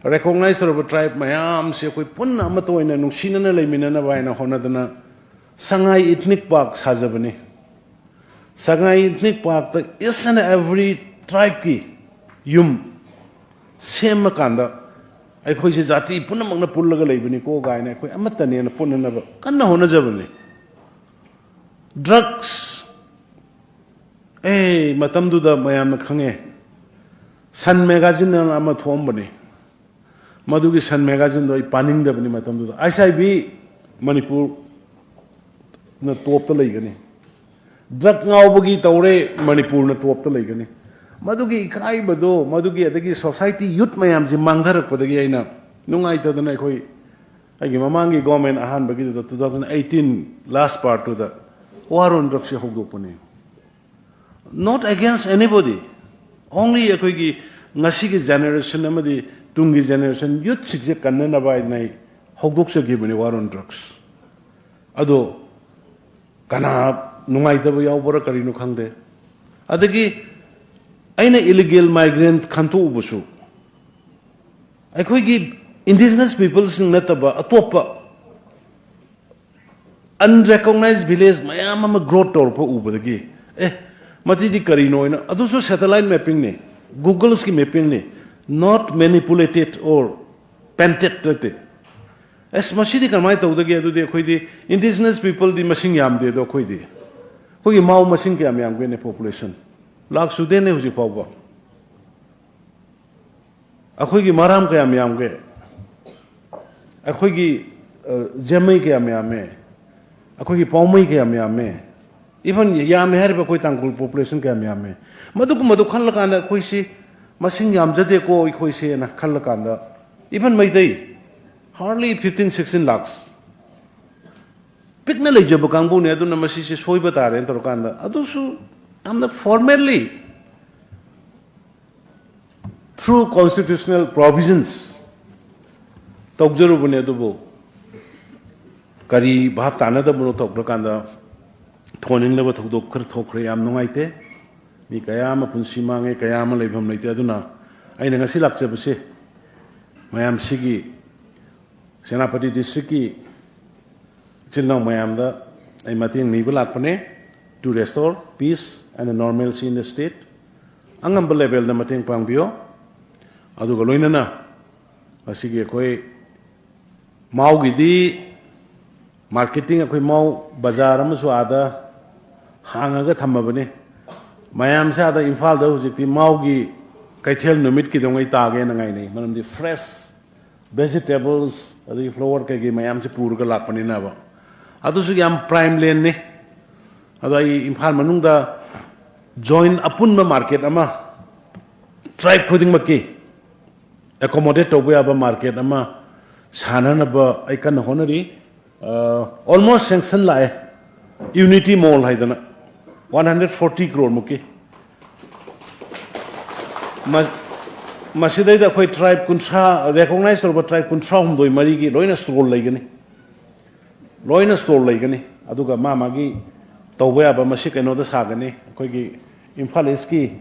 recognize the tribe mayam se koi punna mato ina nungsinana leiminana baina honadana sangai ethnic park sajabani sangai ethnic park ta is and every tribe ki yum same kanda ai khoi se jati punna magna pullaga leibani ko gaina khoi amatane na punna ba kanna hona jabani drugs matam du da mayam khange san magazine na ama thom bani Madugi Sun magazine do panning the bani matam do ICB Manipur na top the legani drug ngawbagi tawre Manipur na top the legani Madugi kai bado Madugi adagi society youth mayam ji mangdharak padagi aina nungai ta dana khoi agi mamangi government ahan bagi do 2018 last part to the war on drugs hogdopani not against anybody only a koigi ngasi gi generation amadi tungi generation youth sikse kannana bai nai hogdok se gibani war on drugs ado kana nungai da yaw bora karinu khangde adagi aina illegal migrant khantu ubusu akhoi gi indigenous people sing nataba atopa unrecognized village mayam ama growth tor po ubadagi mati di karino ina adu so satellite mapping ne google's ki mapping ne not manipulated or painted late as machine kan mai tawdagi adu de khoi di indigenous people di machine yam de do khoi di khoi mau machine ke yam yam ne population lakh su de ne huji pawba akhoi gi maram ke yam yam ge akhoi gi jamai ke yam yam me akhoi gi pawmai ke yam yam me even yam her ba koi tangkul population ke yam yam me madu khal kan da khoi si masing yam jade ko khoi se na khal kan da even mai dai hardly 15-16 lakhs pikna le jab kang bu ne adu na masi se soi ba ta re tor kan da adu su am the formally through constitutional provisions tokjaru bu ne adu bo kari bhap ta na da bu tok kan da thoning le ba thok dok khar thok re yam nungai te mi kaya ma punsi mangai kaya ma leibam leite aduna aina ngasi lakche bse mayam sigi senapati district ki chilnang mayam da ai matin ni bulak pane to restore peace and normalcy in the state angam level na mating pangbio adu galoina na asigi koi mau gi di marketing koi mau bazar am su ada hanga ga thamabane mayam sa da infal da hujikti maugi kaithel numit ki dongai tage na ngai nei manam di fresh vegetables adi flower ke gi mayam se pur ga lakpani na ba adu su yam prime land ne adai infal manung da join apun ma market ama tribe khuding ma ki accommodate to ba market ama sana na ba ai kan honori almost sanction la unity mall haidana 140 crore muki masidai da khoi tribe kuntra recognize to tribe kuntra humdoi mari gi loina store laigani aduga mama gi tawba ba masi kaino da sagani khoi gi imphal east ki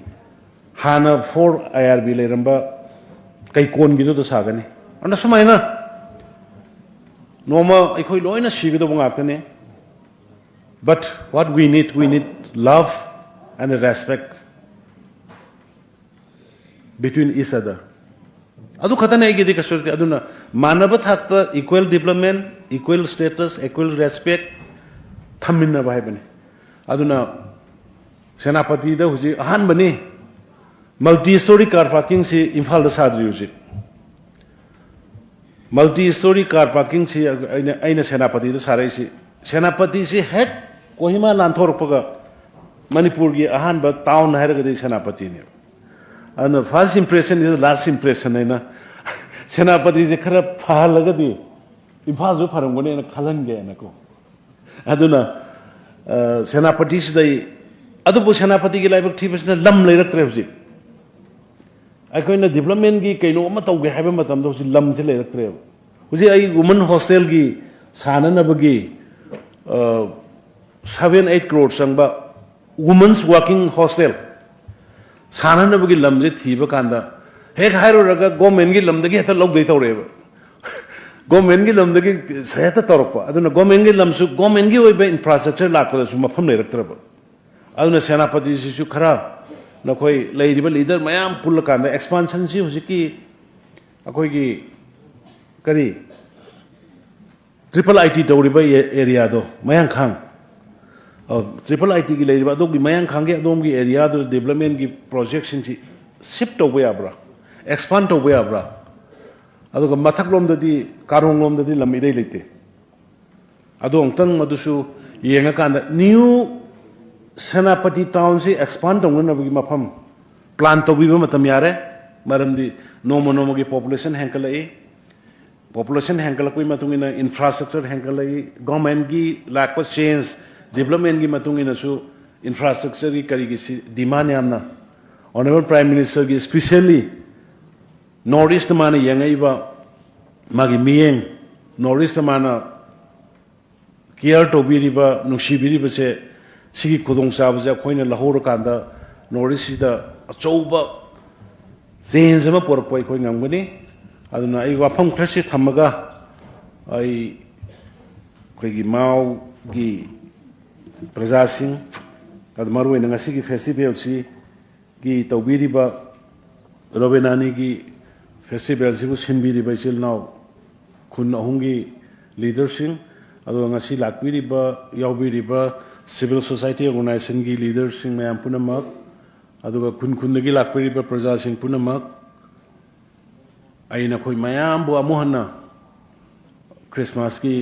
hana 4 irb leramba kai kon gi do sagani anda sumaina noma khoi loina sigi do ngakane but what we need love and respect between each other. Adu khata nahi gidi kasurti aduna manabat hakta equal development, equal status, equal respect thaminna bhai bane. Aduna senapati da huji ahan bane multi-story car parking si Imphal da sadri huji. Multi-story car parking si aina senapati da sarai si senapati si hek Kohima lanthor paga Manipur gi ahan ba town hair ga senapati ne. And the first impression is the last impression na senapati je khara pha laga di Imphal jo pharang gone na khalan ge na ko aduna senapati sidai adu bu senapati gi laibak thi basna lam leirak tre huji akoina development gi kaino ma tawge haiba matam do lam se leirak tre huji ai women hostel gi sana na bagi 7-8 crore sangba women's working hostel sana na bagi lamje thiba kanda Keck हाइरोरगा government की लमदगी हेता लौदे तौरेबा government की लमदगी हेता तौरपा अदुना government की लमसु government की ओइबा infrastructure लापदसु मफम लेरक्तरबा अदुना सेनापति सिसु खरा नखोई लेरिबा leader मयाम पुल्ल कांदा expansion सि हुजिकी अखोइगी करी ट्रिपल आईटी तौरिबा एरिया दो मयाम खांग ट्रिपल आईटी की लेरिबा दो की मयाम खांगे अदोम की एरिया दो डेवलपमेंट की प्रोजेक्ट सिंची शिफ्ट तौबा याब्रा एक्सपांड तौबा याब्रा अदुगा मथक लोमददी कारोंग लोमददी लम इरै लेते अदो अंतंग मदुसु येंगा कांदा न्यू सेनापति टाउन से एक्सपांड तौननबगी मफम प्लान तौबिबा मतम यारे मरमदी नोमो नोमो की पॉपुलेशन हैंकलई पॉपुलेशन हैंकलकोई मतुंगिना इंफ्रास्ट्रक्चर हैंकलई गवर्नमेंट की लाक चेंज डेवलपमेंट की मतुंगिनासु इंफ्रास्ट्रक्चर की करीगी डिमांड यामना ऑनरेबल प्राइम मिनिस्टर की स्पेशली नॉर्थ ईस्ट माने यंगईबा मागी मियेंग नॉर्थ ईस्ट माना केयर तौबिरिबा नुसिबिरिबा से सिगी खुदोंग चाबसे अखोइना लहोर कांदा नॉर्थ ईस्ट सिदा अचौबा चेंज अमा पोरपा अखोइ ngамगनी अदुना आई वाफम खरसि थमगा आई अखोइगी माव की प्रजासिंग अद मरुइना ngasiगी फेस्टिवल सि की तौबिरिबा रोबेनानी की फेस्टिवल सिबु सिनबिरिबा इसिल नाव खुन अहुंगी लीडरसिंग अदो ngasi लाकबिरिबा यावबिरिबा सिविल सोसाइटी ऑर्गेनाइजेशन की लीडरसिंग मयाम पुनमक अदुगा खुन खुनदगी लाकबिरिबा प्रजासिंग पुनमक आइना खोइ मयाम बु अमुहना क्रिसमस की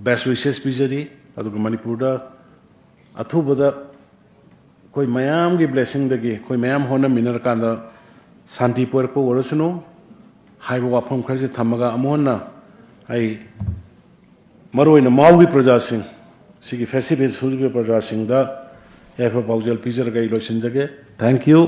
बेस्ट विशेस पिजरी अदुगा मणिपुरदा अथुबदा कोई मयाम की ब्लेसिंग दगी कोई मयाम होना मिनर कांदा शांति पोरपो वरसुनो हाइबो वाफम खरसे थमगा अमुहना आई मरोइना माउगी प्रजासिंग सिगी फेस्टिवल सुलिबे प्रजासिंग दा एफा पाउजल पिजर गई लोशन जगे थैंक यू।